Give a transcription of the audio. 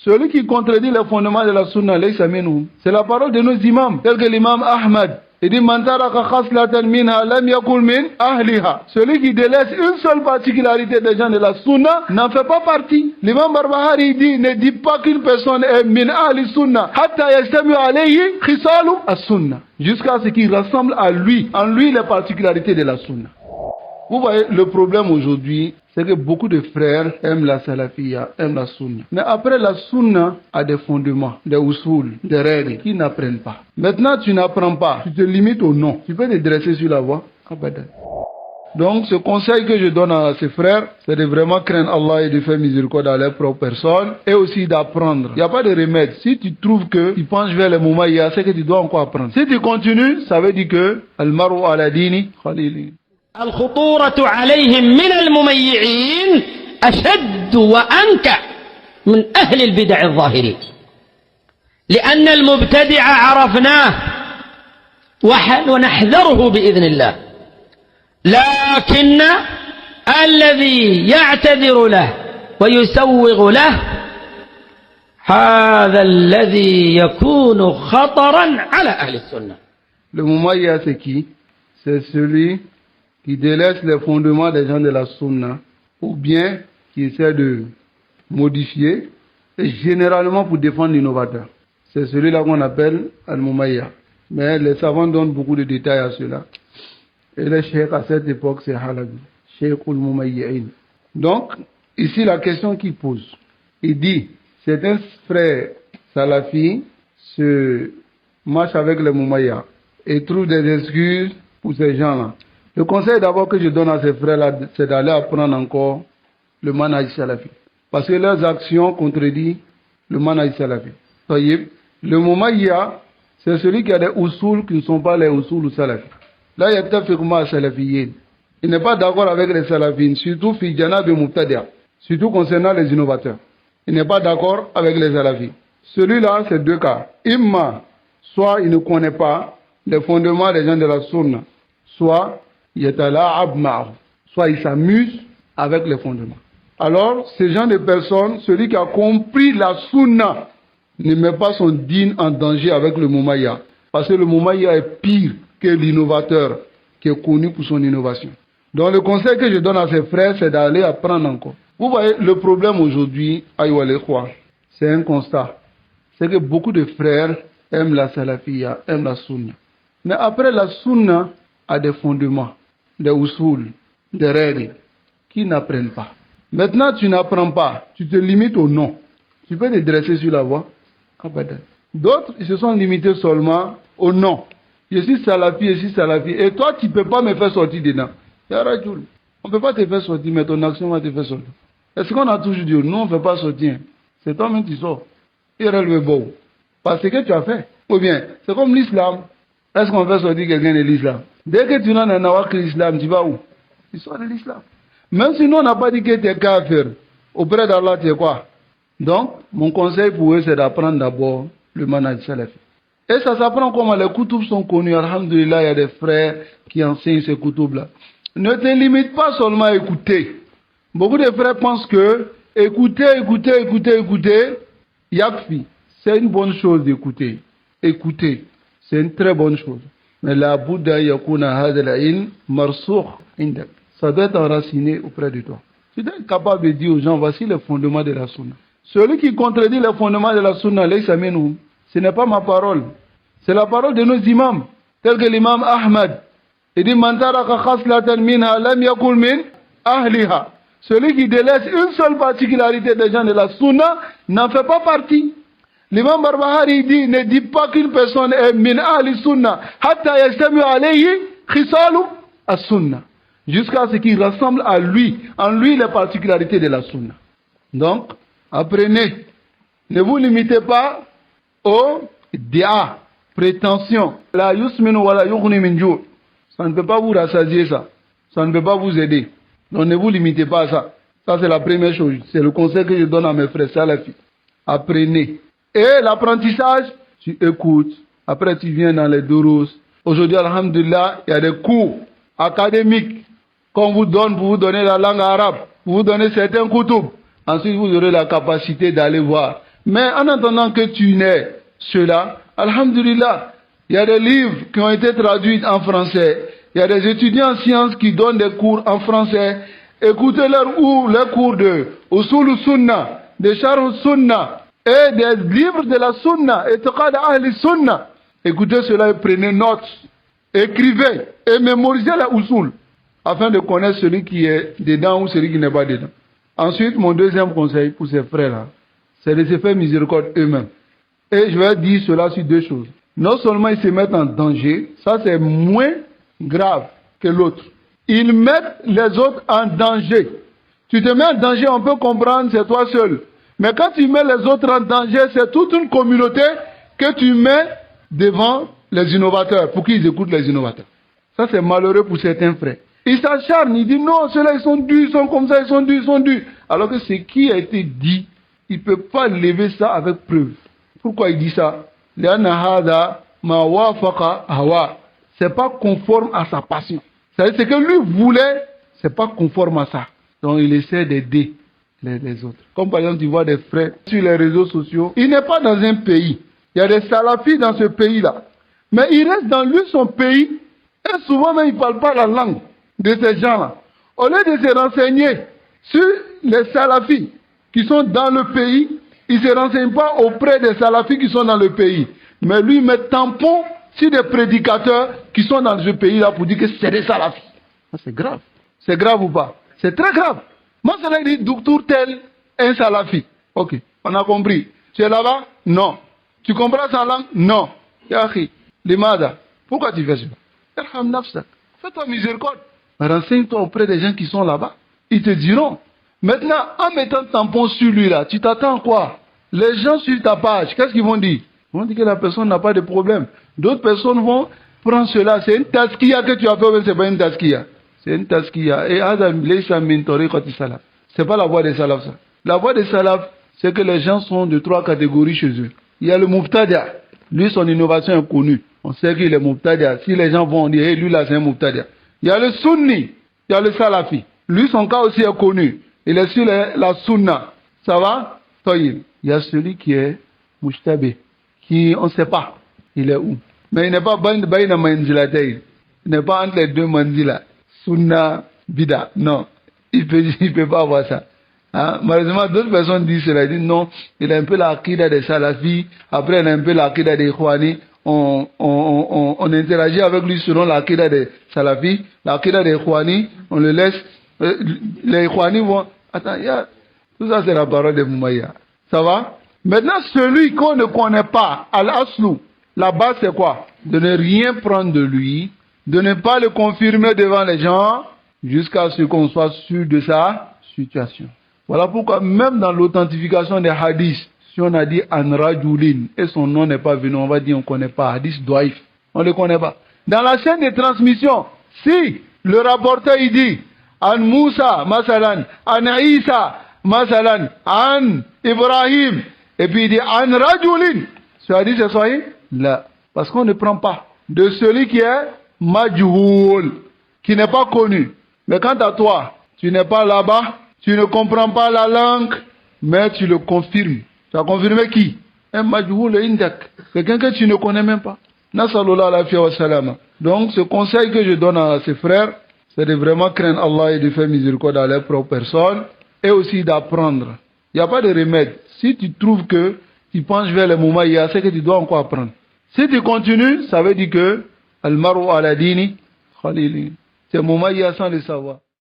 Celui qui contredit les fondements de la sunna, c'est la parole de nos imams, tel que l'imam Ahmad. Il dit, celui qui délaisse une seule particularité des gens de la sunna n'en fait pas partie. L'imam Barbahari dit, ne dit pas qu'une personne est min ahli sunna, hatta yastami alayhi khisalu as-sunna, jusqu'à ce qu'il rassemble en lui les particularités de la sunna. Vous voyez, le problème aujourd'hui, c'est que beaucoup de frères aiment la salafiyya, aiment la sunna. Mais après, la sunna a des fondements, des usul, des règles qu'ils n'apprennent pas. Maintenant, tu n'apprends pas, tu te limites au nom. Tu peux te dresser sur la voie. Abadan. Donc, ce conseil que je donne à ces frères, c'est de vraiment craindre Allah et de faire miséricorde à leur propre personne et aussi d'apprendre. Il n'y a pas de remède. Si tu trouves que tu penches vers le moment, il y a ce que tu dois encore apprendre. Si tu continues, ça veut dire que Al-Maru ala dini khalili. الخطورة عليهم من المميعين أشد وأنكى من أهل البدع الظاهرين لأن المبتدع عرفناه ونحذره بإذن الله لكن الذي يعتذر له ويسوغ له هذا الذي يكون خطرا على أهل السنة. Le mumayya c'est qui? C'est celui qui délaisse les fondements des gens de la sunna, ou bien qui essaie de modifier, et généralement pour défendre l'innovateur. C'est celui-là qu'on appelle Al-Mumayya. Mais les savants donnent beaucoup de détails à cela. Et le cheikh à cette époque, c'est Halabi, Cheikh al-Mumayyi'in. Donc, ici la question qu'il pose, il dit, certains frères salafis se marchent avec les Mumayya et trouvent des excuses pour ces gens-là. Le conseil d'abord que je donne à ces frères-là, c'est d'aller apprendre encore le manhaj salafi. Parce que leurs actions contredisent le manhaj salafi. Le mumayya, c'est celui qui a des usul qui ne sont pas les usul salafi. Là, il y a peut-être fiqhma salafiyyin. Il n'est pas d'accord avec les salafines, surtout fi janab mubtadi'a, surtout concernant les innovateurs. Il n'est pas d'accord avec les salafis. Celui-là, c'est deux cas. Imma, soit il ne connaît pas les fondements des gens de la sunna, soit il s'amuse avec les fondements. Alors, ces gens de personnes, celui qui a compris la sunna ne met pas son dîn en danger avec le mumayya. Parce que le mumayya est pire que l'innovateur qui est connu pour son innovation. Donc le conseil que je donne à ces frères, c'est d'aller apprendre encore. Vous voyez, le problème aujourd'hui, c'est un constat. C'est que beaucoup de frères aiment la salafiyya, aiment la sunna. Mais après, la sunna a des fondements, des usul, des règles qu'ils n'apprennent pas. Maintenant, tu n'apprends pas, tu te limites au nom. Tu peux te dresser sur la voie. D'autres, ils se sont limités seulement au nom. Je suis salafi, et toi, tu ne peux pas me faire sortir dedans. On ne peut pas te faire sortir, mais ton action va te faire sortir. Est-ce qu'on a toujours dit, nous, on ne fait pas sortir. C'est toi-même qui sors. Il est beau. Parce que tu as fait. Ou bien, c'est comme l'islam. Est-ce qu'on fait sortir quelqu'un de l'islam? Dès que tu n'as pas que l'islam, tu vas où? Tu sors de l'islam. Même si nous, on n'a pas dit que tu es kafir, auprès d'Allah, tu es quoi? Donc, mon conseil pour eux, c'est d'apprendre d'abord le manhaj salafi. Et ça s'apprend comment les koutoubs sont connus. Alhamdulillah, il y a des frères qui enseignent ces koutoubs-là. Ne te limite pas seulement à écouter. Beaucoup de frères pensent que écouter, yakfi. C'est une bonne chose d'écouter. Écouter, c'est une très bonne chose. Mais la Bouddha yakuna hadal ilm marsukh indak. Ça doit être enraciné auprès de toi. Tu dois être capable de dire aux gens, voici les fondements de la sunna. Celui qui contredit les fondements de la sunna, ce n'est pas ma parole. C'est la parole de nos imams, tel que l'imam Ahmad. Il dit, celui qui délaisse une seule particularité des gens de la sunna n'en fait pas partie. L'imam Barbahari dit, ne dit pas qu'une personne est min ahli sunna, hatta yastami alayhi khisalu as-sunna, jusqu'à ce qu'il rassemble en lui les particularités de la sunna. Donc, apprenez. Ne vous limitez pas au dia, prétention. La yusminu wa la yughni min ju'. Ça ne peut pas vous rassasier ça. Ça ne peut pas vous aider. Donc ne vous limitez pas à ça. Ça c'est la première chose. C'est le conseil que je donne à mes frères salafis. Apprenez. Et l'apprentissage, tu écoutes. Après tu viens dans les durus. Aujourd'hui, alhamdulillah, il y a des cours académiques qu'on vous donne pour vous donner la langue arabe. Pour vous donner certains koutoubs. Ensuite, vous aurez la capacité d'aller voir Mais en attendant que tu n'aies cela, alhamdulillah, il y a des livres qui ont été traduits en français. Il y a des étudiants en sciences qui donnent des cours en français. Écoutez les cours de Usul Sunna, de Sharh Sunna et des livres de la Sunna, et Taqad Ahli Sunna. Écoutez cela et prenez note. Écrivez et mémorisez la Usul afin de connaître celui qui est dedans ou celui qui n'est pas dedans. Ensuite, mon deuxième conseil pour ces frères-là, c'est de se faire miséricorde eux-mêmes. Et je vais dire cela sur deux choses. Non seulement ils se mettent en danger, ça c'est moins grave que l'autre. Ils mettent les autres en danger. Tu te mets en danger, on peut comprendre, c'est toi seul. Mais quand tu mets les autres en danger, c'est toute une communauté que tu mets devant les innovateurs, pour qu'ils écoutent les innovateurs. Ça c'est malheureux pour certains frères. Ils s'acharnent, ils disent non, ceux-là ils sont durs, ils sont comme ça, ils sont durs. Alors que ce qui a été dit, il ne peut pas lever ça avec preuve. Pourquoi il dit ça? C'est pas conforme à sa passion. C'est-à-dire ce que lui voulait, c'est pas conforme à ça. Donc il essaie d'aider les autres. Comme par exemple, tu vois des frères sur les réseaux sociaux. Il n'est pas dans un pays. Il y a des salafis dans ce pays-là. Mais il reste dans lui son pays. Et souvent même, il ne parle pas la langue de ces gens-là. Au lieu de se renseigner sur les salafis qui sont dans le pays, il ne se renseigne pas auprès des salafis qui sont dans le pays. Mais lui, il met tampon sur des prédicateurs qui sont dans ce pays-là pour dire que c'est des salafis. Ça, c'est grave. C'est grave ou pas? C'est très grave. Moi, ça dit, docteur tel, un salafi. Ok, on a compris. Tu es là-bas? Non. Tu comprends sa langue? Non. Yahi, limada. Pourquoi tu fais cela? Fais-toi miséricorde. Renseigne-toi auprès des gens qui sont là-bas. Ils te diront. Maintenant, en mettant tampon sur lui là, tu t'attends quoi? Les gens sur ta page, qu'est-ce qu'ils vont dire? Ils vont dire que la personne n'a pas de problème. D'autres personnes vont prendre cela. C'est une taskiya que tu as fait, mais ce n'est pas une taskiya. C'est une taskiya. Et c'est pas la voie des salafs, ça. La voie des salafs, c'est que les gens sont de trois catégories chez eux. Il y a le mubtadia. Lui, son innovation est connue. On sait qu'il est mubtadia. Si les gens vont dire, hey, lui là, c'est un mubtadia. Il y a le sunni. Il y a le salafi. Lui, son cas aussi est connu. Il est sur la sunna. Ça va? Il y a celui qui est mujtabi, qui, on ne sait pas, il est où. Mais il n'est pas bayna manzilatay. Il n'est pas entre les deux manzila. Sunna, bida. Non. Il peut pas avoir ça. Hein? Malheureusement, d'autres personnes disent cela. Ils disent non, il a un peu l'aqida des salafis. Après, il a un peu l'aqida des ikhwani. On interagit avec lui selon l'aqida des salafis. L'aqida des ikhwani, on le laisse. Les ikhwani vont... Attends, tout ça c'est la parole de Moumaya. Ça va? Maintenant, celui qu'on ne connaît pas, al-aslou, la base c'est quoi? De ne rien prendre de lui, de ne pas le confirmer devant les gens, jusqu'à ce qu'on soit sûr de sa situation. Voilà pourquoi même dans l'authentification des hadiths, si on a dit an rajulin et son nom n'est pas venu, on va dire on ne connaît pas. Hadith doif, on ne le connaît pas. Dans la chaîne de transmission, si le rapporteur il dit an Moussa, masalan, an Isa, masalan, an Ibrahim, et puis il dit an rajulin, ce hadith c'est sahih? Là, parce qu'on ne prend pas de celui qui est majhoul, qui n'est pas connu. Mais quant à toi, tu n'es pas là-bas, tu ne comprends pas la langue, mais tu le confirmes. Tu as confirmé qui? Un majhoul indak, quelqu'un que tu ne connais même pas. Nasalullah alafiya wa salama. Donc ce conseil que je donne à ses frères, c'est de vraiment craindre Allah et de faire miséricorde à leur propre personne, et aussi d'apprendre. Il n'y a pas de remède. Si tu trouves que tu penches vers le moment, il y a ce que tu dois encore apprendre. Si tu continues, ça veut dire que al-mar'u ala dini khalili. C'est moment, il y a sans le savoir.